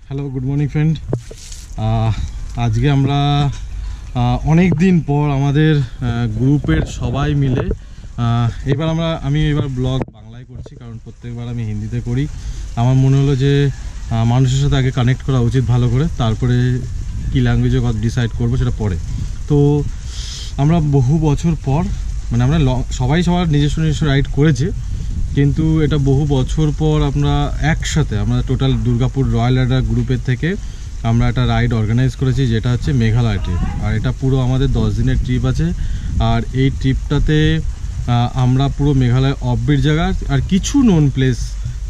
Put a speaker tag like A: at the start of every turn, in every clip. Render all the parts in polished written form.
A: Hello, good morning friend. আজকে আমরা অনেক দিন পর আমাদের গ্রুপের সবাই মিলে আমি এবার ব্লগ বাংলায় করছি, কারণ প্রত্যেকবার আমি হিন্দিতে করি। আমার মনে হলো যে মানুষের সাথে আগে কানেক্ট করা উচিত ভালো করে, তারপরে কী ল্যাঙ্গুয়েজে ডিসাইড করবো সেটা পরে। তো আমরা বহু বছর পর মানে আমরা সবাই সবার নিজস্ব রাইড করেছে, কিন্তু এটা বহু বছর পর আমরা একসাথে আমরা টোটাল দুর্গাপুর রয়্যাল রাইডার গ্রুপের থেকে আমরা একটা রাইড অর্গানাইজ করেছি, যেটা হচ্ছে মেঘালয় ট্রিপ। আর এটা পুরো আমাদের 10 দিনের ট্রিপ আছে। আর এই ট্রিপটাতে আমরা পুরো মেঘালয় অফবিট জায়গা আর কিছু নোন প্লেস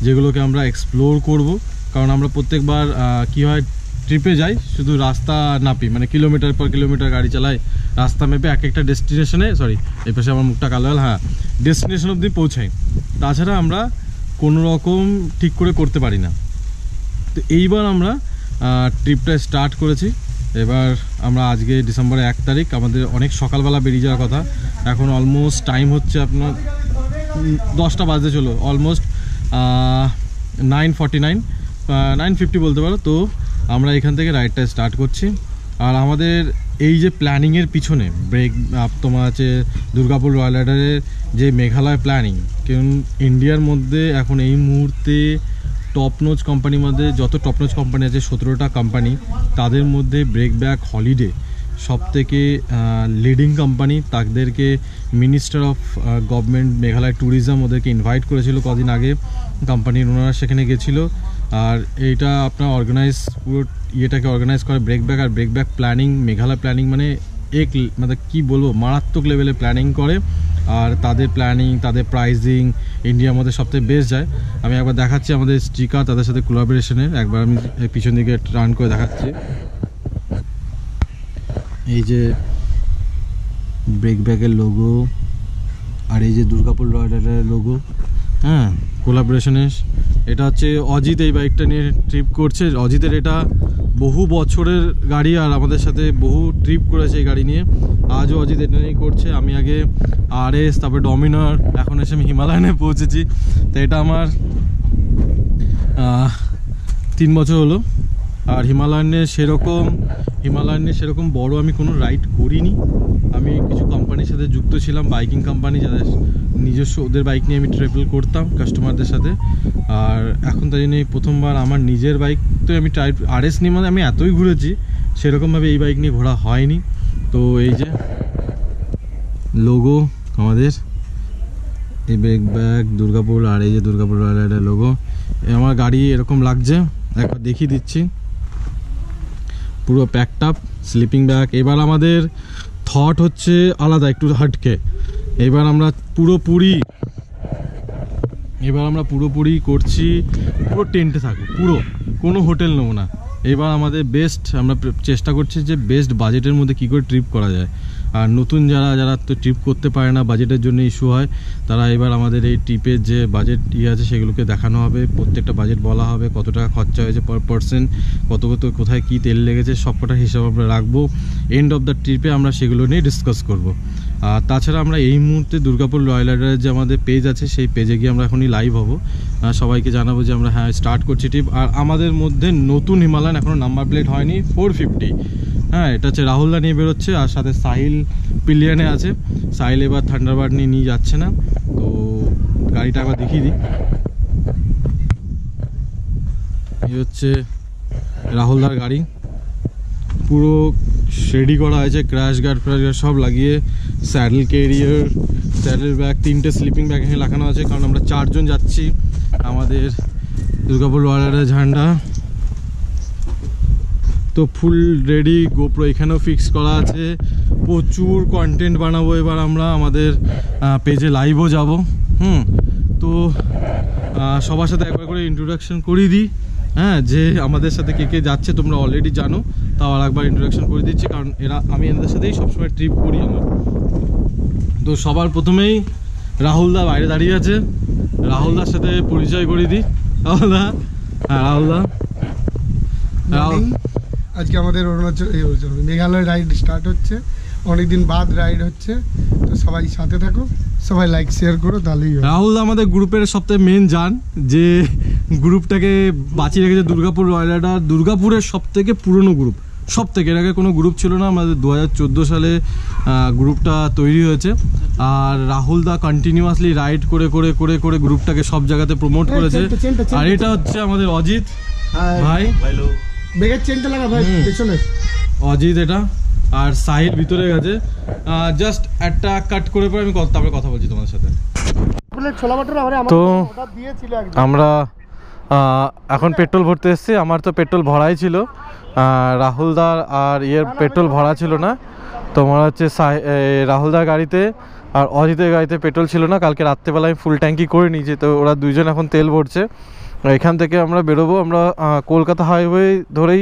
A: যেগুলোকে আমরা এক্সপ্লোর করব। কারণ আমরা প্রত্যেকবার কি হয়, ট্রিপে যাই শুধু রাস্তা নাপি, মানে কিলোমিটার পর কিলোমিটার গাড়ি চালাই, রাস্তা মেপে এক একটা ডেস্টিনেশনে, এই পাশে আমার মুখটা কালো হল, ডেস্টিনেশন অবধি পৌঁছাই। তাছাড়া আমরা কোনো রকম ঠিক করে করতে পারি না। তো এইবার আমরা ট্রিপটা স্টার্ট করেছি। এবার আমরা আজকে ডিসেম্বরের 1 তারিখ, আমাদের অনেক সকালবেলা বেরিয়ে যাওয়ার কথা। এখন অলমোস্ট টাইম হচ্ছে আপনার 10টা বাজতে চলো, অলমোস্ট 9:49 9:50 বলতে পারো। তো আমরা এখান থেকে রাইডটা স্টার্ট করছি। আর আমাদের এই যে প্ল্যানিংয়ের পিছনে তোমার আছে দুর্গাপুর রয়্যাল রাইডারের যে মেঘালয় প্ল্যানিং, কারণ ইন্ডিয়ার মধ্যে এখন এই মুহূর্তে টপনোচ কোম্পানির মধ্যে যত টপনোচ কোম্পানি আছে 17টা কোম্পানি, তাদের মধ্যে ব্রেকব্যাক হলিডে সবথেকে লিডিং কোম্পানি। তাদেরকে minister of government Meghalaya tourism ওদেরকে ইনভাইট করেছিল কদিন আগে, কোম্পানির ওনারা সেখানে গেছিলো। আর এইটা আপনার পুরো ইয়েটাকে অর্গানাইজ করে ব্রেকব্যাক। আর ব্রেকব্যাক প্ল্যানিং, মেঘালয় প্ল্যানিং মানে মানে কী বলবো, মারাত্মক লেভেলে প্ল্যানিং করে। আর তাদের প্ল্যানিং, তাদের প্রাইজিং ইন্ডিয়ার মধ্যে সবথেকে বেস্ট যায়। আমি একবার দেখাচ্ছি আমাদের স্টিকার তাদের সাথে কোলাবোরেশনের, একবার আমি পিছন দিকে টার্ন করে দেখাচ্ছি। এই যে ব্রেকব্যাকের লোগো আর এই যে দুর্গাপুর রয়্যালের লোগো, কোলাবোরেশনের। এটা হচ্ছে অজিত, এই বাইকটা নিয়ে ট্রিপ করছে। অজিতের এটা বহু বছরের গাড়ি আর আমাদের সাথে বহু ট্রিপ করেছে এই গাড়ি নিয়ে। আজও অজিত এটা নিয়েই করছে। আমি আগে RS, তারপরে ডমিনার, এখন এসে আমি হিমালয়ানে পৌঁছেছি। তো এটা আমার 3 বছর হলো। আর হিমালয়ানে সেরকম বড় আমি কোনো রাইড করিনি। আমি কিছু কোম্পানির সাথে যুক্ত ছিলাম, বাইকিং কোম্পানি, যাদের নিজস্ব ওদের বাইক নিয়ে আমি ট্রাভেল করতাম কাস্টমারদের সাথে। আর এখন তাই জন্য প্রথমবার আমার নিজের বাইক তো আমি RS নিয়ে, মানে আমি এতই ঘুরেছি, সেরকমভাবে এই বাইক নিয়ে ঘোরা হয়নি। তো এই যে লোগো আমাদের, এই ব্যাগ দুর্গাপুর, আর এই যে দুর্গাপুর রয়্যাল রাইডার লোগো। আমার গাড়ি এরকম লাগছে, একবার দেখিয়ে দিচ্ছি। পুরো প্যাকড আপ, স্লিপিং ব্যাগ। এবার আমাদের থট হচ্ছে আলাদা, একটু হাটকে। এবার আমরা পুরোপুরি করছি, পুরো টেন্টে থাকবো, পুরো কোনো হোটেল নেবো না। এবার আমাদের আমরা চেষ্টা করছি যে বেস্ট বাজেটের মধ্যে কী করে ট্রিপ করা যায়। আর নতুন যারা তো ট্রিপ করতে পারে না, বাজেটের জন্য ইস্যু হয়, তারা এবার আমাদের এই ট্রিপের যে বাজেট আছে সেগুলোকে দেখানো হবে। প্রত্যেকটা বাজেট বলা হবে, কত টাকা খরচা হয়েছে পার পার্সন, কোথায় কী তেল লেগেছে, সবকটা হিসাব আমরা রাখবো। এন্ড অফ দ্য ট্রিপে আমরা সেগুলো নিয়ে ডিসকাস করব। আর তাছাড়া আমরা এই মুহূর্তে দুর্গাপুর রয়্যাল রাইডারের যে আমাদের পেজ আছে, সেই পেজে গিয়ে আমরা এখনই লাইভ হব, সবাইকে জানাবো যে আমরা স্টার্ট করছি ট্রিপ। আর আমাদের মধ্যে নতুন হিমালয়ান, এখনও নাম্বার প্লেট হয়নি, 450। এটা হচ্ছে রাহুলদা নিয়ে বেরোচ্ছে, আর সাথে সাহিল পিলিয়ানে আছে। সাহিল এবার থান্ডারবার্ড নিয়ে যাচ্ছে না। তো গাড়িটা একবার দেখিয়ে দিই। এই হচ্ছে রাহুলদার গাড়ি, পুরো রেডি করা হয়েছে, ক্র্যাশ গার্ড সব লাগিয়ে, স্যাডেল ক্যারিয়ার, স্যাডেল ব্যাগ, 3টে স্লিপিং ব্যাগ এখানে লাগানো আছে, কারণ আমরা 4 জন যাচ্ছি। আমাদের দুর্গাপুর রয়্যাল রাইডার ঝান্ডা তো ফুল রেডি, গোপ্রো এখানেও ফিক্স করা আছে। প্রচুর কন্টেন্ট বানাবো এবার আমরা, আমাদের পেজে লাইভও যাব। তো সবার সাথে একবার করে ইন্ট্রোডাকশন করিয়ে দিই, যে আমাদের সাথে কে যাচ্ছে তোমরা অলরেডি জানো, তাও আর একবার ইন্ট্রোডাকশন করে দিচ্ছি, কারণ আমি এনাদের সাথেই সবসময় ট্রিপ করি আমার। তো সবার প্রথমেই রাহুলদা বাইরে দাঁড়িয়ে আছে, রাহুলদার সাথে পরিচয় করিয়ে দিই। রাহুলদা,
B: আজকে আমাদের মেঘালয় রাইড স্টার্ট হচ্ছে, অনেকদিন বাদ রাইড হচ্ছে। তো সবাই সাথে থাকো, সবাই লাইক শেয়ার করো, তাহলেই।
A: রাহুল আমাদের গ্রুপের সবথেকে মেন জান, যে গ্রুপটাকে বাঁচিয়ে রেখেছে দুর্গাপুর রয়্যাল রাইডার, দুর্গাপুরের সব থেকে পুরনো গ্রুপ, সব থেকে। এর আগে কোনো গ্রুপ ছিল না, আমাদের 2014 সালে গ্রুপটা তৈরি হয়েছে। আর রাহুল দা কন্টিনিউয়াসলি রাইড করে করে করে করে গ্রুপটাকে সব জায়গাতে প্রমোট করেছে। আর এটা হচ্ছে আমাদের অজিত ভাই,
B: বেগের চেনটা লাগা ভাই পেছনে,
A: অজিত এটা। আর সাহিল ভিতরে গেছে, জাস্ট একটা কাট করে পরে আমি তারপরে কথা বলছি তোমাদের সাথে। তো আমরা এখন পেট্রোল ভরতে এসেছি। আমার তো পেট্রোল ভরাই ছিল, রাহুলদার আর পেট্রোল ভরা ছিল না। তোমার হচ্ছে রাহুলদার গাড়িতে আর অজিতের গাড়িতে পেট্রোল ছিল না। কালকে রাত্রেবেলা আমি ফুল ট্যাঙ্কি করে নিয়েছি, তো ওরা দুইজন এখন তেল ভরছে। এখান থেকে আমরা বেরোবো, আমরা কলকাতা হাইওয়ে ধরেই,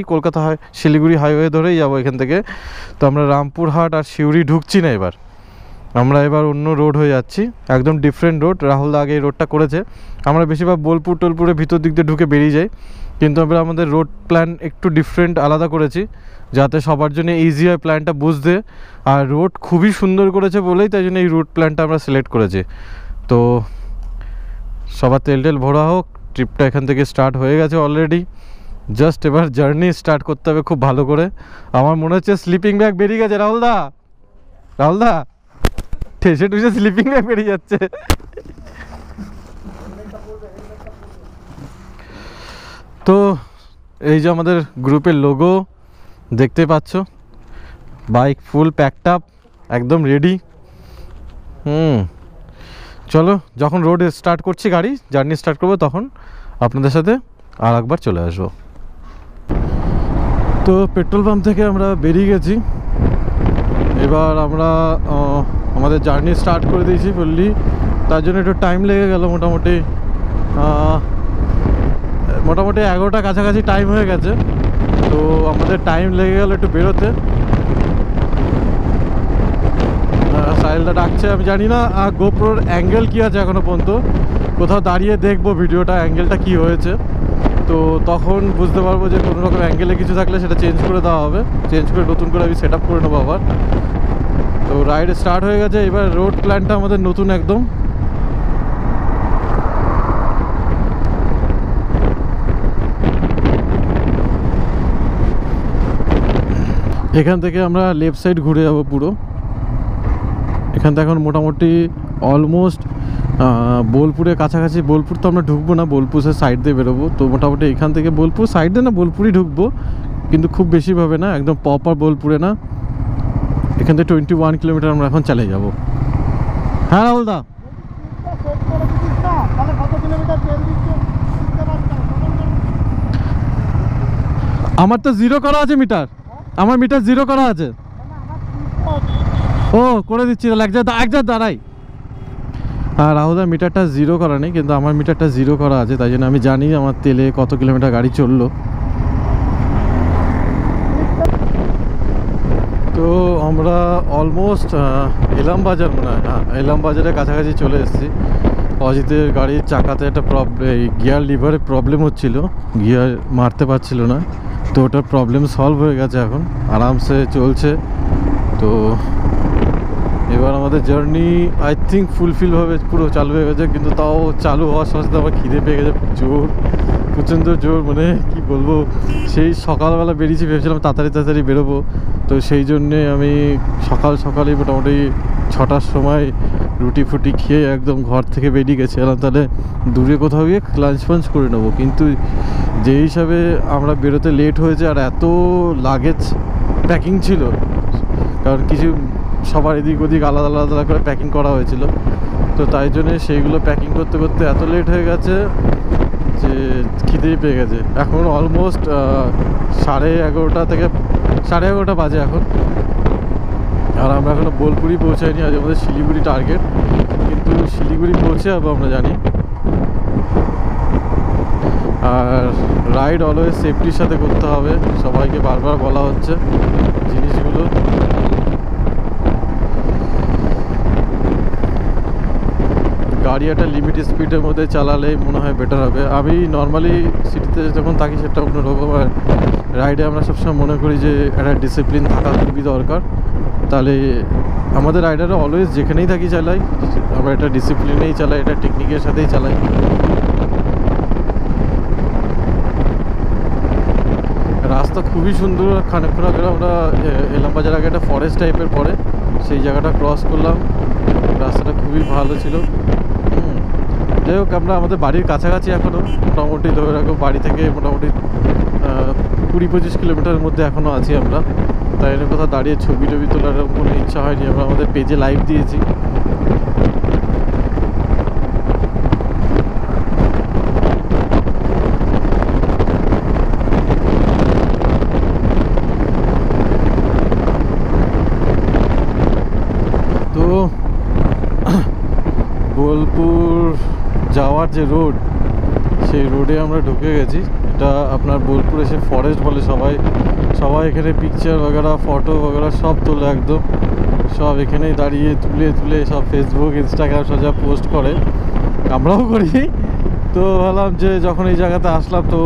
A: শিলিগুড়ি হাইওয়ে ধরেই যাবো এখান থেকে। তো আমরা রামপুরহাট আর সিউড়ি ঢুকছি না, আমরা এবার অন্য রোড হয়ে যাচ্ছি, একদম ডিফারেন্ট রোড। রাহুল আগে এই রোডটা করেছে। আমরা বেশিরভাগ বোলপুর টোলপুরের ভিতর দিক দিয়ে ঢুকে বেরিয়ে যাই, কিন্তু আমরা আমাদের রোড প্ল্যান একটু ডিফারেন্ট, আলাদা করেছি, যাতে সবার জন্য ইজি হয় প্ল্যানটা বুঝতে। আর রোড খুবই সুন্দর করেছে বলেই তাই জন্য এই রুট প্ল্যানটা আমরা সিলেক্ট করেছি। তো সবার তেল ভরা হোক, ট্রিপটা এখান থেকে স্টার্ট হয়ে গেছে অলরেডি। জাস্ট এবার জার্নি স্টার্ট করতে হবে খুব ভালো করে। আমার মনে হচ্ছে স্লিপিং ব্যাগ বেরিয়ে গেছে। রাহুলদা ঠেসে টুসে স্লিপিং ব্যাগ বেরিয়ে যাচ্ছে। তো এই যে আমাদের গ্রুপের লোগো দেখতে পাচ্ছ, বাইক ফুল প্যাকড আপ, একদম রেডি। চলো, যখন রোড স্টার্ট করছি, জার্নি স্টার্ট করবো, তখন আপনাদের সাথে আর একবার চলে আসবো। তো পেট্রোল পাম্প থেকে আমরা বেরিয়ে গেছি। এবার আমরা আমাদের জার্নি স্টার্ট করে দিয়েছি ফুললি। তার জন্য একটু টাইম লেগে গেল, মোটামুটি 11টা কাছাকাছি টাইম হয়ে গেছে। তো আমাদের টাইম লেগে গেল একটু বেরোতে। সাহিলদা ডাকছে, আমি জানি না গোপ্রোর অ্যাঙ্গেল কী আছে এখনও পর্যন্ত। কোথাও দাঁড়িয়ে দেখবো ভিডিওটা অ্যাঙ্গেলটা কী হয়েছে, তো তখন বুঝতে পারবো যে কোনো রকম অ্যাঙ্গেলে কিছু থাকলে সেটা চেঞ্জ করে দেওয়া হবে। চেঞ্জ করে নতুন করে আমি সেট আপ করে নেবো আবার। তো রাইড স্টার্ট হয়ে গেছে। এবার রোড প্ল্যানটা আমাদের নতুন একদম। এখান থেকে আমরা লেফট সাইড ঘুরে যাবো পুরো। এখান থেকে এখন মোটামুটি অলমোস্ট বোলপুরের কাছাকাছি। বোলপুর তো আমরা ঢুকবো না, বোলপুরের সাইড দিয়ে বেরোবো। তো মোটামুটি এখান থেকে বোলপুর সাইড দিয়ে না, বোলপুরই ঢুকবো, কিন্তু খুব বেশিভাবে না, একদম প্রপার বোলপুরে না। এখান থেকে 21 কিলোমিটার আমরা এখন চালিয়ে যাব। হ্যাঁ রাহুলদা, আমার তো 0 করা আছে মিটার, আমার মিটার 0 করা আছে। ও করে দিচ্ছি, তাহলে এক জায়গায় দাঁড়াই। হ্যাঁ রাহুলদার মিটারটা 0 করা নেই, কিন্তু আমার মিটারটা 0 করা আছে, তাই জন্য আমি জানি আমার তেলে কত কিলোমিটার গাড়ি চললো। তো আমরা অলমোস্ট ইলামবাজার, মনে হয়, হ্যাঁ ইলামবাজারের কাছাকাছি চলে এসেছি। অজিতের গাড়ির চাকাতে একটা গিয়ার লিভারে প্রবলেম হচ্ছিল, গিয়ার মারতে পারছিল না। তো ওটার প্রবলেম সলভ হয়ে গেছে, এখন আরামসে চলছে। তো এবার আমাদের জার্নি আই থিঙ্ক ফুলফিলভাবে পুরো চালু হয়ে গেছে, কিন্তু তাও চালু হওয়ার সাথে সাথে আমার খিদে পেয়ে গেছে প্রচণ্ড জোর। মানে কি বলবো, সেই সকালবেলা বেরিয়েছি, ভেবেছিলাম তাড়াতাড়ি বেরোবো। তো সেই জন্যে আমি সকালেই মোটামুটি 6টার সময় রুটি ফুটি খেয়ে একদম ঘর থেকে বেরিয়ে গেছিলাম, তাহলে দূরে কোথাও গিয়ে লাঞ্চ করে নেবো। কিন্তু যে হিসাবে আমরা বেরোতে লেট হয়েছে, আর এত লাগেজ প্যাকিং ছিল, কারণ কিছু সবার এদিক ওদিক আলাদা আলাদা করে প্যাকিং করা হয়েছিল। তো তাই জন্যে সেইগুলো প্যাকিং করতে করতে এত লেট হয়ে গেছে যে খিদেই পেয়ে গেছে। এখন অলমোস্ট 11:30 থেকে 11:30 বাজে এখন, আর আমরা এখনও বোলপুরি পৌঁছাইনি। আজ আমাদের শিলিগুড়ি টার্গেট, কিন্তু শিলিগুড়ি পৌঁছে যাবো আমরা জানি। আর রাইড অলওয়েজ সেফটির সাথে করতে হবে, সবাইকে বারবার বলা হচ্ছে জিনিসগুলো। গাড়ি একটা লিমিট স্পিডের মধ্যে চালালেই মনে হয় বেটার হবে। আমি নর্মালি সিটিতে যখন থাকি সেটা অন্যরকম, আর রাইডে আমরা সবসময় মনে করি যে একটা ডিসিপ্লিন থাকা খুবই দরকার। তাহলে আমাদের রাইডাররা অলওয়েজ যেখানেই থাকি চালাই, আমরা এটা ডিসিপ্লিনেই চালাই, এটা টেকনিকের সাথেই চালাই। রাস্তা খুবই সুন্দর। খানিকক্ষণ আগে আমরা এলামবাজার আগে একটা ফরেস্ট টাইপের পড়ে, সেই জায়গাটা ক্রস করলাম। রাস্তাটা খুবই ভালো ছিল। যাই হোক, আমরা আমাদের বাড়ির কাছাকাছি এখনও, মোটামুটি ধরে রাখো বাড়ি থেকে মোটামুটি 20-25 কিলোমিটারের মধ্যে এখনও আছি আমরা। তাই জন্য কোথাও দাঁড়িয়ে ছবি টবি তোলার কোনো ইচ্ছা হয়নি। আমরা আমাদের পেজে লাইভ দিয়েছি। তো বোলপুর যাওয়ার যে রোড, সেই রোডে আমরা ঢুকে গেছি। এটা আপনার বোলপুর এসে ফরেস্ট বলে সবাই। সবাই এখানে পিকচার वगैरह ফটো वगैरह সব তোলে, একদম সব এখানেই দাঁড়িয়ে তুলে সব ফেসবুক ইনস্টাগ্রাম সব যা পোস্ট করে, আমরাও করি। তো ভাবলাম যে যখন এই জায়গাতে আসলাম তো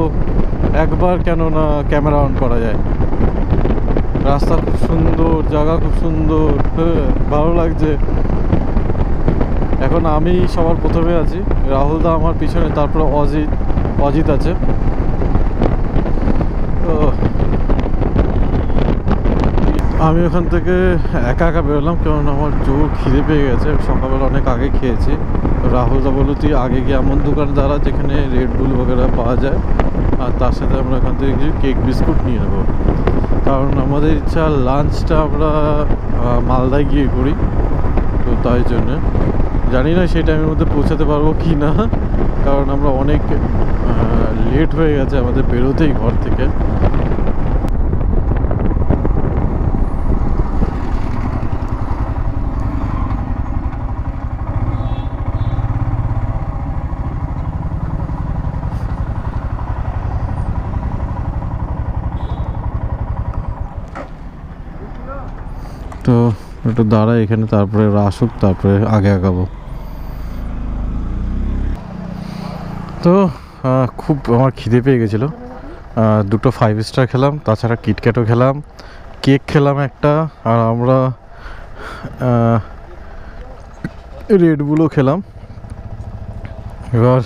A: একবার কেন না ক্যামেরা অন করা যায়। রাস্তা খুব সুন্দর, জায়গা খুব সুন্দর, ভালো লাগছে। এখন আমি সবার প্রথমে আছি, রাহুলদা আমার পিছনে, তারপরে অজিত আছে। তো আমি ওখান থেকে একা একা বেরোলাম, কারণ আমার জোর খিদে পেয়ে গেছে। সকালবেলা অনেক আগে খেয়েছি। রাহুলদা বললো তুই আগে গিয়ে এমন দোকানদার যেখানে রেড বুল वगैरह পাওয়া যায়, আর তার সাথে আমরা এখান থেকে কিছু কেক বিস্কুট নিয়ে নেবো। কারণ আমাদের ইচ্ছা লাঞ্চটা আমরা মালদায় গিয়ে করি। তো তাই জন্যে জানি না সেই টাইমের মধ্যে পৌঁছাতে পারবো কি না, কারণ আমরা অনেক লেট হয়ে গেছে আমাদের বেরোতেই ঘর থেকে। তো একটু দাঁড়াই এখানে, তারপরে আসুক, তারপরে আগে আগাবো। তো খুব আমার খিদে পেয়ে গেছিলো। দুটো 5 স্টার খেলাম, তাছাড়া কিটক্যাটও খেলাম, কেক খেলাম একটা, আর আমরা রেড বুলও খেলাম। এবার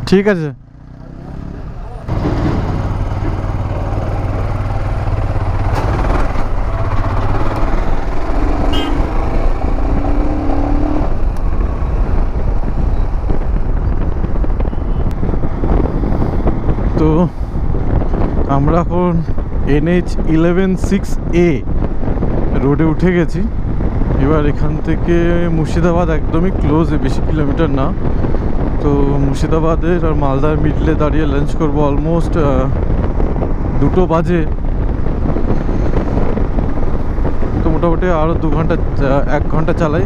A: ঠিক আছে। তো আমরা এখন NH 11/6A রোডে উঠে গেছি। এবার এখান থেকে মুর্শিদাবাদ একদমই ক্লোজ, বেশি কিলোমিটার না। তো মুর্শিদাবাদের আর মালদার মিডলে দাঁড়িয়ে লাঞ্চ করবো। অলমোস্ট 2 বাজে। তো মোটামুটি আরও 1 ঘন্টা চালাই,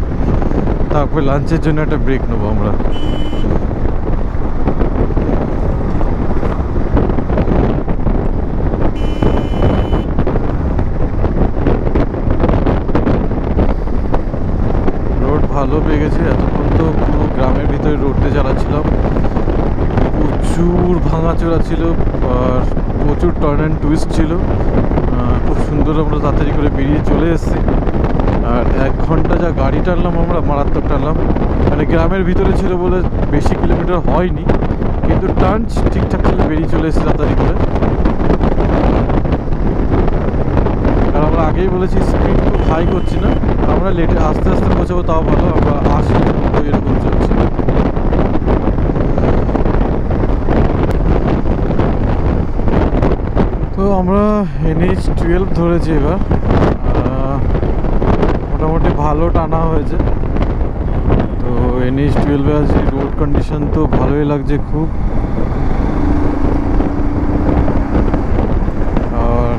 A: তারপরে লাঞ্চের জন্য একটা ব্রেক নেবো আমরা। ভালো পেয়ে গেছি। এতক্ষণ তো পুরো গ্রামের ভিতরে রোডে চালাচ্ছিলাম, প্রচুর ভাঙাচোরা ছিল আর প্রচুর টার্ন অ্যান্ড টুইস্ট ছিল। খুব সুন্দর আমরা তাড়াতাড়ি করে বেরিয়ে চলে এসেছি। আর 1 ঘন্টা যা গাড়ি টানলাম আমরা, মারাত্মক টানলাম। মানে গ্রামের ভিতরে ছিল বলে বেশি কিলোমিটার হয়নি, কিন্তু টার্ন ঠিকঠাক ছিল, বেরিয়ে চলে এসেছি তাড়াতাড়ি করে। আর আমরা আগেই বলেছি স্পিড খুব হাই করছি না, আমরা লেটে আস্তে আস্তে পৌঁছাবো, তাও ভালো। আমরা 80 এরকম চলছি। তো আমরা NH 12 ধরেছি এবার। মোটামুটি ভালো টানা হয়েছে। তো NH 12 আজ রোড কন্ডিশন তো ভালোই লাগছে খুব। আর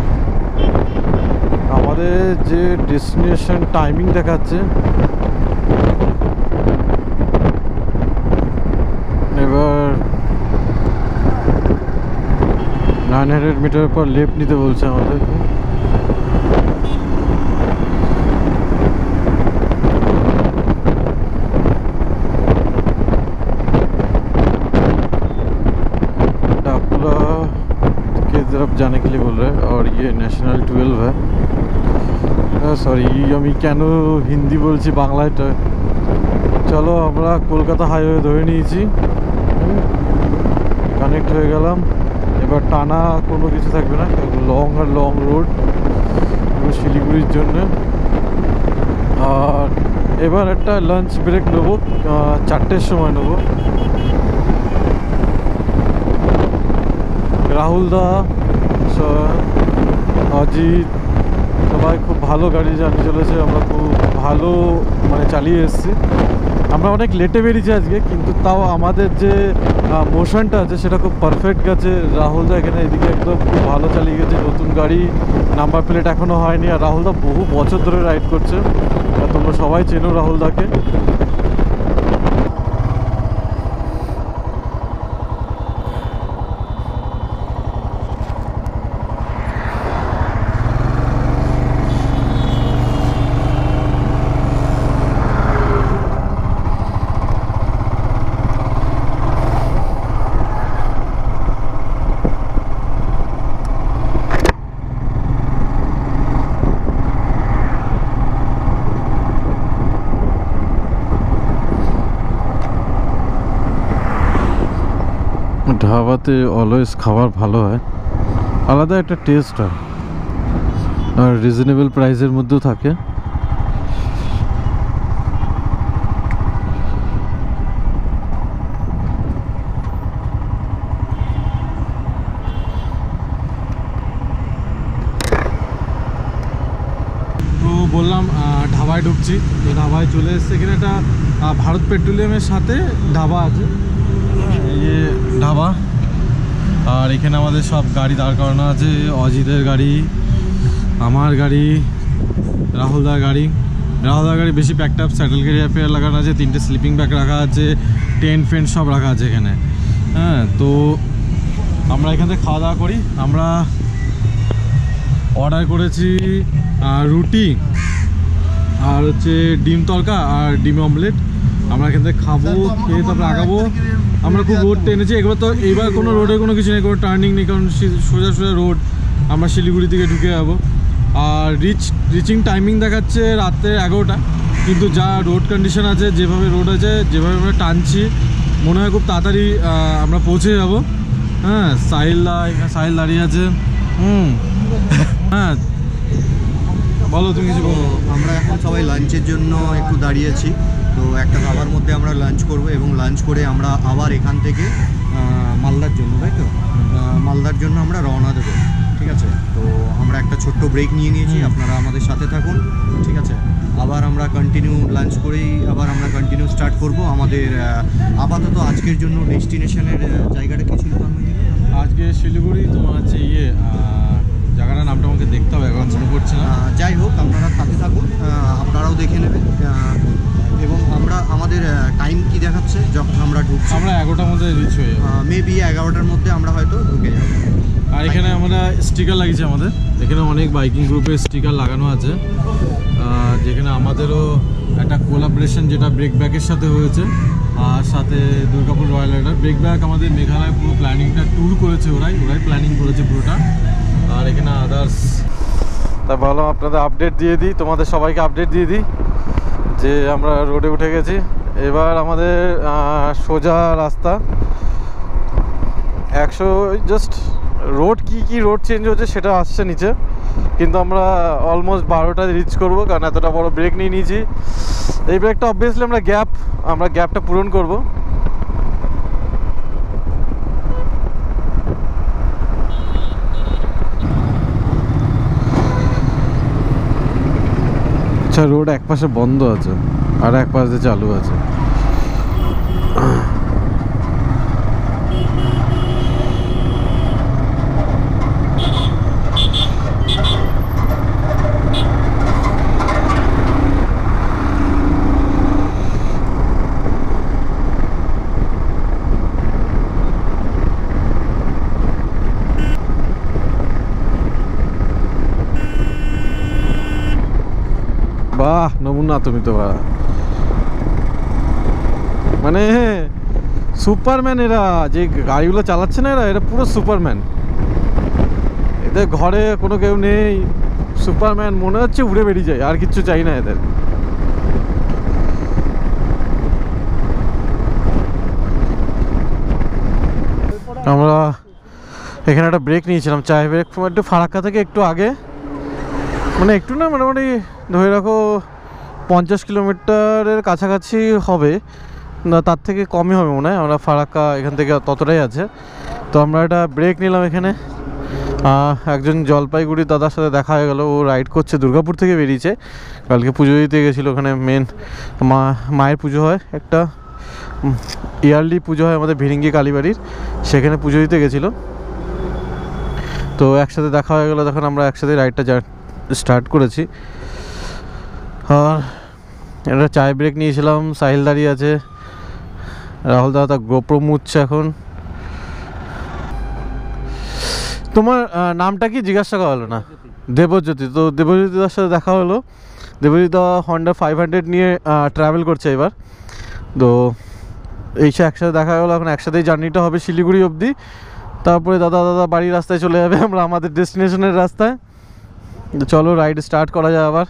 A: আমাদের যে ডেস্টিনেশন টাইমিং দেখাচ্ছে, এবার 900 মিটার পর লেফট নিতে বলছে আমাদেরকে। डाकुला के तरफ जाने के लिए बोल रहे हैं, और ये नेशनल 12 है। সরি, আমি কেন হিন্দি বলছি বাংলায় চলো আমরা কলকাতা হাইওয়ে ধরে নিয়েছি, কানেক্ট হয়ে গেলাম। এবার টানা কোনো কিছু থাকবে না, লং আর লং রোড শিলিগুড়ির জন্য। আর এবার একটা লাঞ্চ ব্রেক নেবো, 4টের সময় নেবো। রাহুল দা, অজিত সবাই খুব ভালো গাড়ি চালিয়ে চলেছে, আমরা খুব ভালো মানে চালিয়ে এসেছি। আমরা অনেক লেটে বেরিয়েছি আজকে, কিন্তু তাও আমাদের যে মোশনটা আছে সেটা খুব পারফেক্ট গেছে। রাহুলদা এখানে এদিকে একদম খুব ভালো চালিয়ে গেছে, নতুন গাড়ি, নাম্বার প্লেট এখনও হয়নি। আর রাহুলদা বহু বছর ধরে রাইড করছে, আর তোমরা সবাই চেনো রাহুলদাকে। ধাবাতে অলওয়েজ খাবার ভালো হয়, আলাদা একটা টেস্ট হয়, আর রিজনেবল প্রাইসের মধ্যেও থাকে। তো বললাম ধাবায় ঢুকছি, তো ধাবায় চলে এসছে। এখানে একটা ভারত পেট্রোলিয়ামের সাথে ধাবা আছে, এই যে ধাবা। আর এখানে আমাদের সব গাড়ি দাঁড় করানো আছে, অজিতের গাড়ি, আমার গাড়ি, রাহুলদার গাড়ি। রাহুলদার গাড়ি বেশি packed up, settle career fair লাগানো আছে, 3টে স্লিপিং ব্যাগ রাখা আছে, টেন্ট ফেন্ট সব রাখা আছে এখানে। হ্যাঁ, তো আমরা এখান থেকে খাওয়া দাওয়া করি। আমরা অর্ডার করেছি রুটি আর হচ্ছে ডিম তড়কা আর ডিম অমলেট। আমরা এখান থেকে খাবো, খেয়ে তারপরে আগাবো। আমরা খুব রোড টেনেছি, এগুলো তো এইবার কোনো রোডের কোনো কিছু নেই, কোনো টার্নিং নেই, কারণ সোজা সোজা রোড। আমরা শিলিগুড়ি থেকে ঢুকে যাবো। আর রিচিং টাইমিং দেখাচ্ছে রাত্রে 11টা, কিন্তু যা রোড কন্ডিশন আছে, যেভাবে রোড আছে, যেভাবে আমরা টানছি, মনে হয় খুব তাড়াতাড়ি আমরা পৌঁছে যাব। হ্যাঁ, সাহিল দাঁড়িয়ে আছে। হ্যাঁ, বলো তুমি কিছু বলো।
C: আমরা এখন সবাই লাঞ্চের জন্য একটু দাঁড়িয়েছি, তো একটা ধাবার মধ্যে আমরা লাঞ্চ করব, এবং লাঞ্চ করে আমরা আবার এখান থেকে মালদার জন্য, তাই তো, মালদার জন্য আমরা রওনা দেবো। ঠিক আছে, তো আমরা একটা ছোট্ট ব্রেক নিয়ে নিয়েছি, আপনারা আমাদের সাথে থাকুন। ঠিক আছে, আবার আমরা কন্টিনিউ লাঞ্চ করেই আবার আমরা কন্টিনিউ স্টার্ট করব আমাদের আপাতত আজকের জন্য ডেস্টিনেশনের জায়গাটা কী ছিল?
A: আজকে শিলিগুড়ি তোমার হচ্ছে জায়গাটার নামটা আমাকে দেখতে হবে, এখন মনে পড়ছে না।
C: যাই হোক, আপনারা সাথে থাকুন, আপনারাও দেখে নেবেন। এবং আমরা আমাদের টাইম কি দেখাচ্ছে যখন আমরা ঢুকছি?
A: আমরা 11টার মধ্যে রিচ হয়ে যাবো,
C: মেবি 11টার মধ্যে আমরা হয়তো ঢুকে যাব।
A: আর এখানে আমরা স্টিকার লাগিয়েছি, আমাদের এখানে অনেক বাইকিং গ্রুপের স্টিকার লাগানো আছে, যেখানে আমাদেরও একটা কোলাবোরেশন যেটা ব্রেক ব্যাকের সাথে হয়েছে, আর সাথে Durgapur royal rider. Break back আমাদের মেঘালয় পুরো প্ল্যানিংটা ট্যুর করেছে, ওরাই প্ল্যানিং করেছে পুরোটা। আর এখানে আদার্স, তা ভালো আপনাদের আপডেট দিয়ে দিই, তোমাদের সবাইকে আপডেট দিয়ে দিই যে আমরা রোডে উঠে গেছি। এবার আমাদের সোজা রাস্তা 100, জাস্ট রোড কি রোড চেঞ্জ হচ্ছে সেটা আসছে নিচে, কিন্তু আমরা অলমোস্ট 12টায় রিচ করবো, কারণ এতটা বড় ব্রেক নিয়ে নিয়েছি। এই ব্রেকটা অবভিয়াসলি আমরা গ্যাপটা পূরণ করব। আচ্ছা, রোড এক পাশে বন্ধ আছে আর এক পাশে চালু আছে। বাহ, নমুনা তুমি তো, মানে সুপারম্যান এরা, যে গাড়িগুলো চালাচ্ছে না এরা পুরো সুপারম্যান। এদের ঘরে কোনো কেউ নেই, সুপারম্যান মনে হচ্ছে উড়ে বেরিয়ে যায়, আর কিচ্ছু চাই না এদের। আমরা এখানে একটা ব্রেক নিয়েছিলাম, চায় ব্রেক, একটু ফারাক্কা থেকে একটু আগে, মানে একটু না, মোটামুটি ধরে রাখো 50 কিলোমিটারের কাছাকাছি হবে, না তার থেকে কমই হবে মনে হয়। আমরা ফারাক্কা এখান থেকে ততটাই আছে। তো আমরা একটা ব্রেক নিলাম এখানে। একজন জলপাইগুড়ি দাদার সাথে দেখা হয়ে গেল, ও রাইড করছে, দুর্গাপুর থেকে বেরিয়েছে, কালকে পুজো দিতে গেছিলো। ওখানে মেন মায়ের পুজো হয়, একটা ইয়ারলি পুজো হয় আমাদের ভিরিঙ্গি কালীবাড়ির, সেখানে পুজো দিতে গেছিলো। তো একসাথে দেখা হয়ে গেলো, তখন আমরা একসাথে রাইডটা স্টার্ট করেছি। আর একটা চায় ব্রেক নিয়েছিলাম, সাহিল দাঁড়িয়ে আছে, রাহুল দাদা গোপ্রো মুছছে এখন। তোমার নামটা কি জিজ্ঞাসা করা হলো না? দেবজ্যোতি। তো দেবজ্যোতিদার সাথে দেখা হলো। দেবজ্যোতিদা হন্ডা 500 নিয়ে ট্রাভেল করছে এবার। তো এইসব একসাথে দেখা গেলো, এখন একসাথেই জার্নিটা হবে শিলিগুড়ি অবধি, তারপরে দাদা বাড়ির রাস্তায় চলে যাবে, আমরা আমাদের ডেস্টিনেশনের রাস্তায়। চলো রাইড স্টার্ট করা যায় আবার।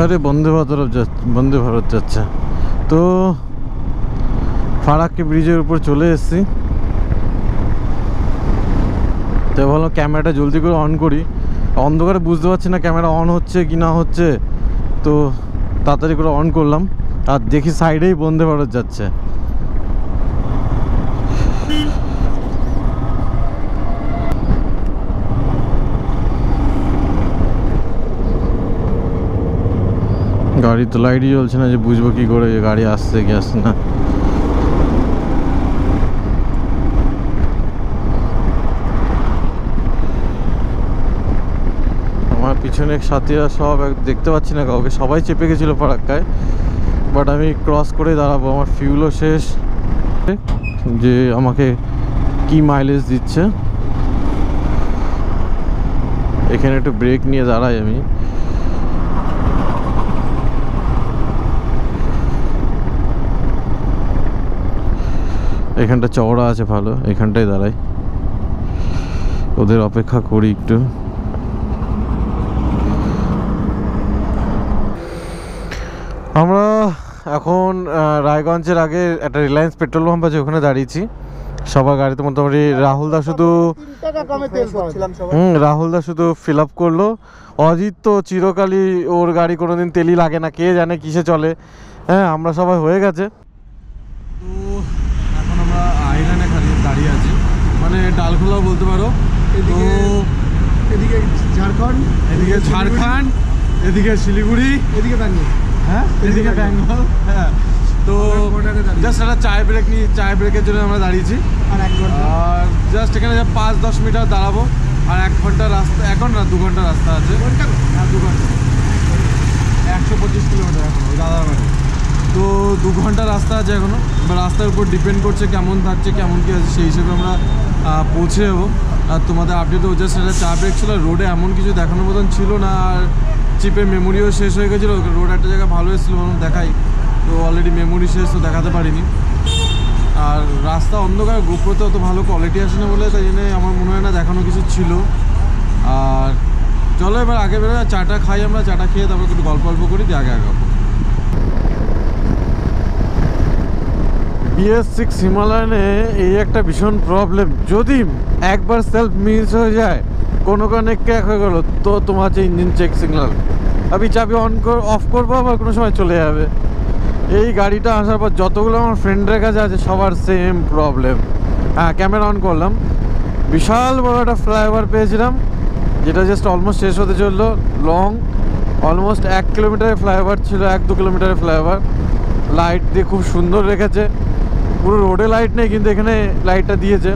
A: আরে বন্দে ভারত যাচ্ছে। তো ফারাক্কা ব্রিজের উপর চলে এসেছি। তো ভাবলাম ক্যামেরাটা জলদি করে অন করি, অন্ধকারে বুঝতে পারছি না ক্যামেরা অন হচ্ছে কি না হচ্ছে। তো তাড়াতাড়ি করে অন করলাম, আর দেখি সাইডেই বন্দে ভারত যাচ্ছে। গাড়ি তো লাইটই জ্বলছে না, যে বুঝবো কি করে যে গাড়ি আসছে কি আসছে না। আমার পিছনে সাথীরা সব দেখতে পাচ্ছি না কাউকে, সবাই চেপে গেছিলো ফারাক্কায়, বাট আমি ক্রস করে দাঁড়াবো, আমার ফিউলও শেষ। যে আমাকে কি মাইলেজ দিচ্ছে, এখানে একটু ব্রেক নিয়ে দাঁড়াই আমি। এখানটা চওড়া আছে ভালো, এখানটায় দাঁড়াই, ওদের অপেক্ষা করি একটু। আমরা এখন রায়গঞ্জের আগে একটা রিলায়েন্স পেট্রোল পাম্প আছে, ওখানে দাঁড়িয়েছি। সবার গাড়িতে মোটামুটি রাহুল দা শুধু ফিল আপ করলো। অজিত তো চিরকালই, ওর গাড়ি কোনোদিন তেলই লাগে না, কে জানে কিসে চলে। হ্যাঁ, আমরা সবাই হয়ে গেছে। তো এখন আমরা আইল্যান্ডে দাঁড়িয়ে আছি, মানে ডালখোলাও বলতে পারো।
B: এদিকে ঝাড়খণ্ড,
A: এদিকে শিলিগুড়ি,
B: এদিকে ব্যাঙ্গালোর।
A: হ্যাঁ, এদিকে বেঙ্গল। হ্যাঁ, তো জাস্ট একটা চায় ব্রেকের জন্য আমরা দাঁড়িয়েছি। আর জাস্ট এখানে 5-10 মিটার দাঁড়াবো, আর 1 ঘন্টা রাস্তা, এখন না 2 ঘন্টা রাস্তা আছে। হ্যাঁ, 2 ঘন্টা, 125 কিলোমিটার এখন দাদার বাড়ি। তো 2 ঘন্টা রাস্তা আছে এখনো। এবার রাস্তার উপর ডিপেন্ড করছে কেমন থাকছে, কেমন কী আছে, সেই হিসেবে আমরা পৌঁছে যাবো। আর তোমাদের আপডেট দেবো। জাস্ট একটা চা ব্রেক ছিল, রোডে এমন কিছু দেখানোর মতন ছিল না, আর চিপের মেমোরিও শেষ হয়ে গেছিলো। রোড একটা জায়গায় ভালো এসেছিলো, বলুন দেখাই, তো অলরেডি মেমোরি শেষ, তো দেখাতে পারিনি। আর রাস্তা অন্ধকার, গোপ্রোতে অত ভালো কোয়ালিটি আসে না বলে, তাই জন্য আমার মনে হয় না দেখানো কিছু ছিল। আর চলো এবার আগে বেরো, চাটা খাই আমরা, চাটা খেয়ে তারপর একটু গল্প করি, দিয়ে আগে আগাবো। BS6 হিমালয়ানে এই একটা ভীষণ প্রবলেম, যদি একবার সেলফ মিস হয়ে যায়, কোনো কারণে ক্র্যাক হয়ে গেলো, তো তোমার যে ইঞ্জিন চেক সিগন্যাল, আমি চাবি অফ করবো, আবার কোনো সময় চলে যাবে। এই গাড়িটা আসার পর যতগুলো আমার ফ্রেন্ডের কাছে আছে সবার সেম প্রবলেম। হ্যাঁ, ক্যামেরা অন করলাম, বিশাল বড় একটা ফ্লাইওভার পেয়েছিলাম, যেটা জাস্ট অলমোস্ট শেষ হতে চললো। লং, অলমোস্ট 1 কিলোমিটারের ফ্লাইওভার ছিল, 1-2 কিলোমিটারের ফ্লাইওভার। লাইট দিয়ে খুব সুন্দর রেখেছে, পুরো রোডে লাইট নেই, কিন্তু এখানে লাইটটা দিয়েছে।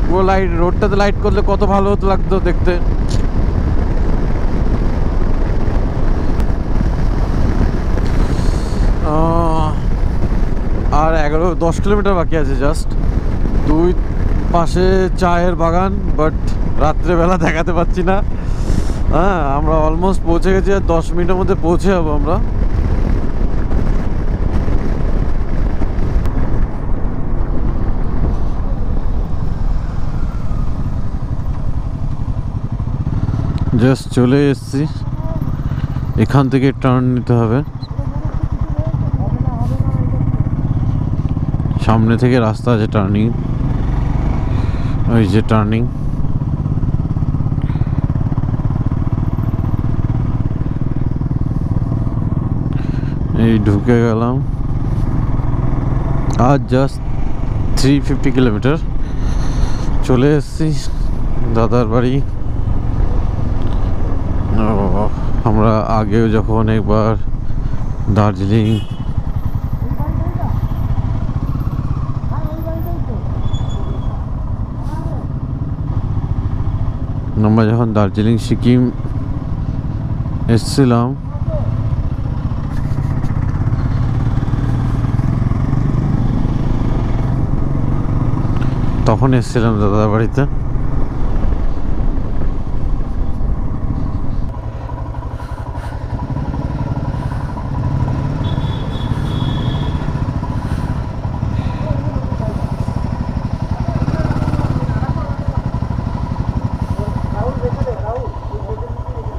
A: পুরো লাইট, রোডটাতে লাইট করলে কত ভালো হতো লাগতো দেখতে। আর 10 কিলোমিটার বাকি আছে জাস্ট। 2 পাশে চায়ের বাগান, বাট
D: রাত্রেবেলা দেখাতে পাচ্ছি না। হ্যাঁ, আমরা অলমোস্ট পৌঁছে গেছি, আর 10 মিনিটের মধ্যে পৌঁছে যাবো আমরা। জাস্ট চলে এসেছি, এখান থেকে টার্ন নিতে হবে। সামনে থেকে রাস্তা আছে, টার্নিং, ওই যে টার্নিং। এই ঢুকে গেলাম। আজ জাস্ট 350 কিলোমিটার চলে এসেছি দাদার বাড়ি। আমরা আগেও যখন একবার দার্জিলিং সিকিম এসছিলাম, তখন এসছিলাম দাদার বাড়িতে।